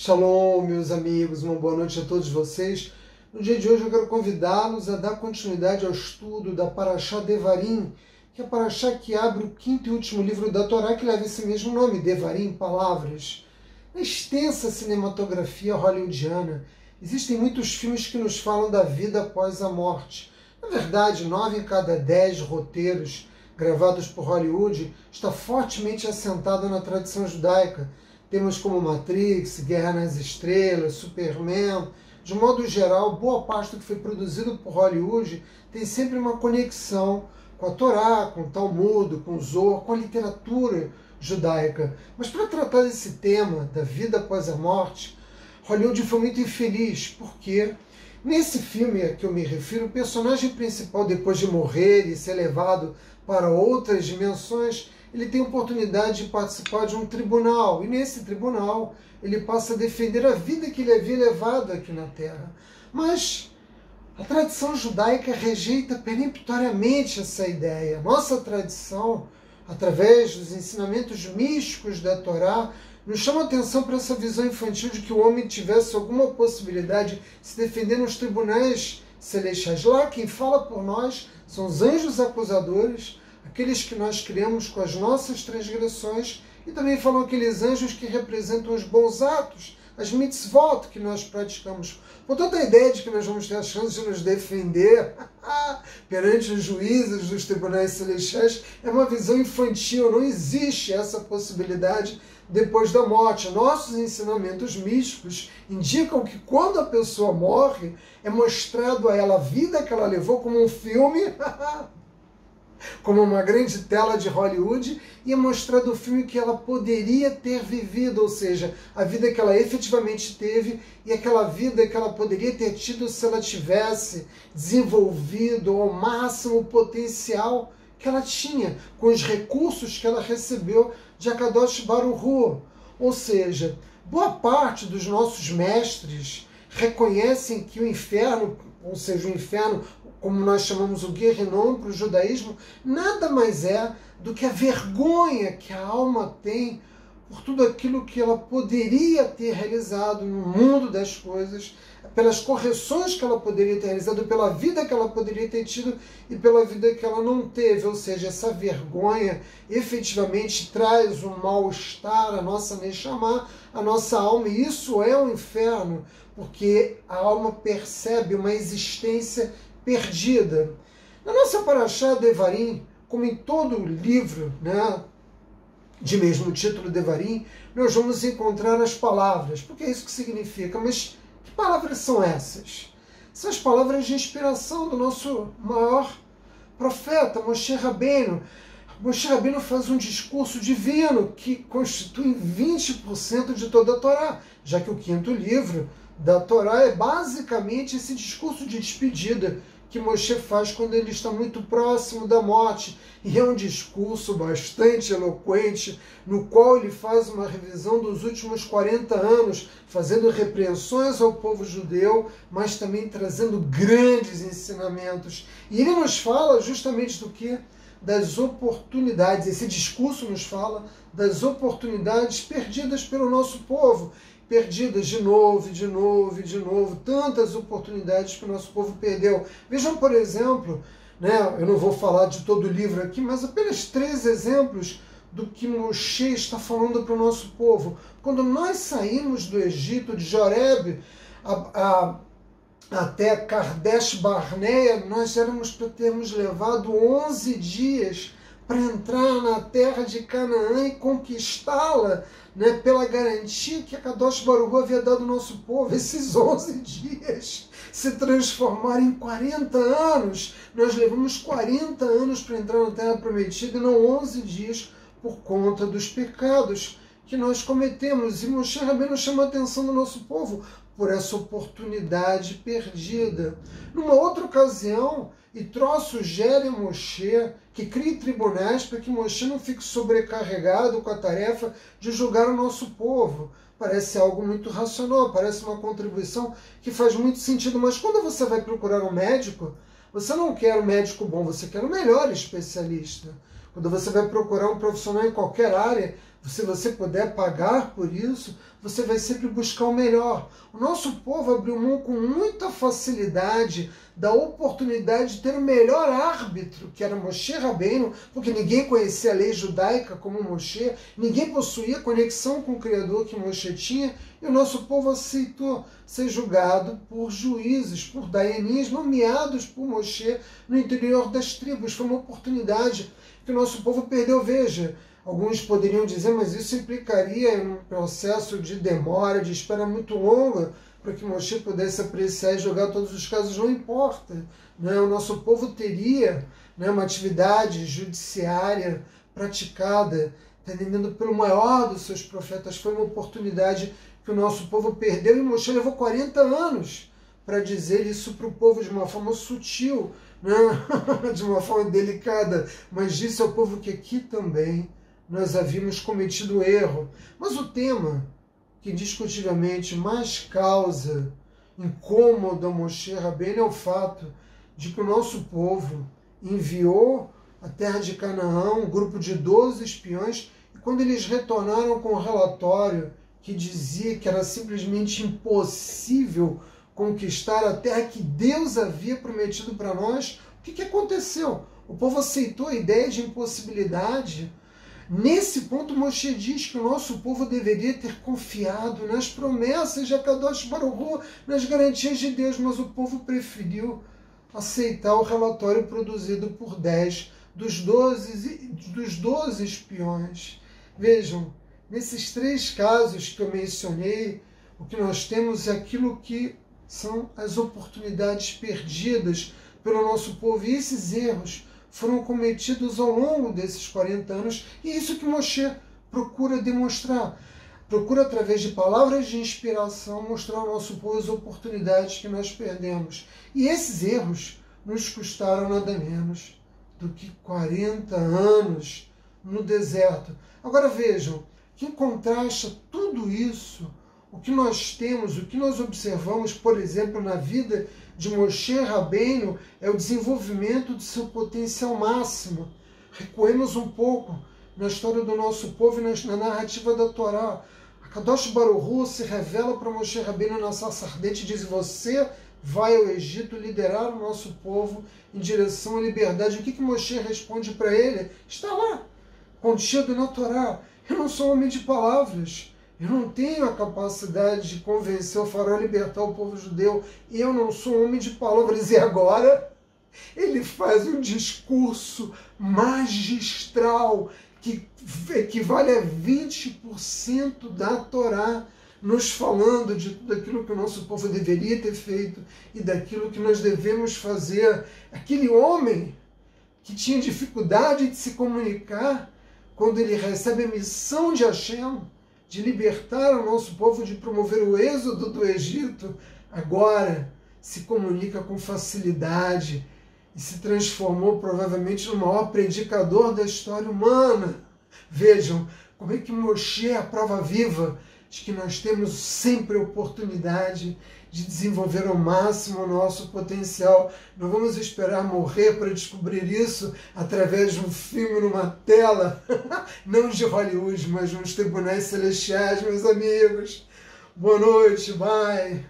Shalom, meus amigos, uma boa noite a todos vocês. No dia de hoje eu quero convidá-los a dar continuidade ao estudo da Parashá Devarim, que é a Parashá que abre o quinto e último livro da Torá, que leva esse mesmo nome, Devarim, Palavras. Na extensa cinematografia hollywoodiana, existem muitos filmes que nos falam da vida após a morte. Na verdade, 9 em cada 10 roteiros gravados por Hollywood está fortemente assentada na tradição judaica. Temas como Matrix, Guerra nas Estrelas, Superman. De modo geral, boa parte do que foi produzido por Hollywood tem sempre uma conexão com a Torá, com o Talmud, com o Zohar, com a literatura judaica. Mas para tratar desse tema, da vida após a morte, Hollywood foi muito infeliz, porque nesse filme a que eu me refiro, o personagem principal, depois de morrer e ser levado para outras dimensões, ele tem a oportunidade de participar de um tribunal, e nesse tribunal ele passa a defender a vida que ele havia levado aqui na Terra. Mas a tradição judaica rejeita peremptoriamente essa ideia. Nossa tradição, através dos ensinamentos místicos da Torá, nos chama a atenção para essa visão infantil de que o homem tivesse alguma possibilidade de se defender nos tribunais celestiais. Lá quem fala por nós são os anjos acusadores, aqueles que nós criamos com as nossas transgressões, e também falam aqueles anjos que representam os bons atos, as mitzvot que nós praticamos. Portanto, a ideia de que nós vamos ter a chance de nos defender perante os juízes dos tribunais celestiais é uma visão infantil. Não existe essa possibilidade depois da morte. Nossos ensinamentos místicos indicam que quando a pessoa morre, é mostrado a ela a vida que ela levou como um filme, como uma grande tela de Hollywood, e é mostrado o filme que ela poderia ter vivido, ou seja, a vida que ela efetivamente teve e aquela vida que ela poderia ter tido se ela tivesse desenvolvido ao máximo o potencial que ela tinha, com os recursos que ela recebeu de Akadosh Baruch Hu. Ou seja, boa parte dos nossos mestres reconhecem que o inferno, ou seja, o inferno, como nós chamamos o Guerrinom para o judaísmo, nada mais é do que a vergonha que a alma tem por tudo aquilo que ela poderia ter realizado no mundo das coisas, pelas correções que ela poderia ter realizado, pela vida que ela poderia ter tido e pela vida que ela não teve. Ou seja, essa vergonha efetivamente traz um mal-estar à nossa Neshama, à nossa alma, e isso é um inferno, porque a alma percebe uma existência perdida. Na nossa Parashá Devarim, como em todo o livro, de mesmo título Devarim, nós vamos encontrar as palavras, porque é isso que significa. Mas que palavras são essas? São as palavras de inspiração do nosso maior profeta, Moshe Rabbeinu. Moshe Rabbeinu faz um discurso divino que constitui 20% de toda a Torá, já que o quinto livro da Torá é basicamente esse discurso de despedida que Moshe faz quando ele está muito próximo da morte. E é um discurso bastante eloquente, no qual ele faz uma revisão dos últimos 40 anos, fazendo repreensões ao povo judeu, mas também trazendo grandes ensinamentos. E ele nos fala justamente do que? Das oportunidades. Esse discurso nos fala das oportunidades perdidas pelo nosso povo, perdidas de novo, de novo, de novo, tantas oportunidades que o nosso povo perdeu. Vejam, por exemplo, eu não vou falar de todo o livro aqui, mas apenas 3 exemplos do que Moshe está falando para o nosso povo. Quando nós saímos do Egito, de Joreb até Kadesh Barnea, nós éramos para termos levado 11 dias para entrar na terra de Canaã e conquistá-la, pela garantia que a Kadosh Baruch Hu havia dado ao nosso povo. Esses 11 dias se transformaram em 40 anos. Nós levamos 40 anos para entrar na terra prometida e não 11 dias por conta dos pecados que nós cometemos. E Moshe Rabbeinu chama a atenção do nosso povo por essa oportunidade perdida. Numa outra ocasião, Yitro sugere a Moshe que crie tribunais para que Moshe não fique sobrecarregado com a tarefa de julgar o nosso povo. Parece algo muito racional, parece uma contribuição que faz muito sentido, mas quando você vai procurar um médico, você não quer um médico bom, você quer o melhor especialista. Quando você vai procurar um profissional em qualquer área, Se você puder pagar por isso, você vai sempre buscar o melhor. O nosso povo abriu mão com muita facilidade da oportunidade de ter o melhor árbitro, que era Moshe Rabbeinu, porque ninguém conhecia a lei judaica como Moshe, ninguém possuía conexão com o Criador que Moshe tinha, e o nosso povo aceitou ser julgado por juízes, por dayanis, nomeados por Moshe no interior das tribos. Foi uma oportunidade que o nosso povo perdeu. Veja, alguns poderiam dizer, mas isso implicaria em um processo de demora, de espera muito longa, para que Moshe pudesse apreciar e julgar todos os casos. Não importa, né? O nosso povo teria, né, uma atividade judiciária praticada, entendendo, pelo maior dos seus profetas. Foi uma oportunidade que o nosso povo perdeu, e Moshe levou 40 anos para dizer isso para o povo de uma forma sutil, né? De uma forma delicada, mas disse ao povo que aqui também nós havíamos cometido erro. Mas o tema que indiscutivelmente mais causa incômodo a Moshe Rabbeinu é o fato de que o nosso povo enviou à terra de Canaã um grupo de 12 espiões, e quando eles retornaram com um relatório que dizia que era simplesmente impossível conquistar a terra que Deus havia prometido para nós, o que aconteceu? O povo aceitou a ideia de impossibilidade. Nesse ponto, Moshe diz que o nosso povo deveria ter confiado nas promessas de Akadosh Baruch Hu, nas garantias de Deus, mas o povo preferiu aceitar o relatório produzido por 10 dos 12 espiões. Vejam, nesses 3 casos que eu mencionei, o que nós temos é aquilo que são as oportunidades perdidas pelo nosso povo, e esses erros foram cometidos ao longo desses 40 anos, e isso que Moshe procura demonstrar. Procura, através de palavras de inspiração, mostrar ao nosso povo as oportunidades que nós perdemos. E esses erros nos custaram nada menos do que 40 anos no deserto. Agora vejam, que contrasta tudo isso, o que nós temos, o que nós observamos, por exemplo, na vida de Moshe Rabbeinu, é o desenvolvimento de seu potencial máximo. Recuemos um pouco na história do nosso povo e na narrativa da Torá. Akadosh Baruch Hu se revela para Moshe Rabbeinu na sarça ardente e diz: você vai ao Egito liderar o nosso povo em direção à liberdade. O que Moshe responde para ele? Está lá, contido na Torá. Eu não sou homem de palavras. Eu não tenho a capacidade de convencer o faraó a libertar o povo judeu. Eu não sou um homem de palavras. E agora ele faz um discurso magistral que equivale a 20% da Torá, nos falando de tudo aquilo que o nosso povo deveria ter feito e daquilo que nós devemos fazer. Aquele homem que tinha dificuldade de se comunicar, quando ele recebe a missão de Hashem, de libertar o nosso povo, de promover o êxodo do Egito, agora se comunica com facilidade e se transformou provavelmente no maior predicador da história humana. Vejam como é que Moshe é a prova viva de que nós temos sempre a oportunidade de desenvolver ao máximo o nosso potencial. Não vamos esperar morrer para descobrir isso através de um filme numa tela, não de Hollywood, mas nos tribunais celestiais, meus amigos. Boa noite, bye.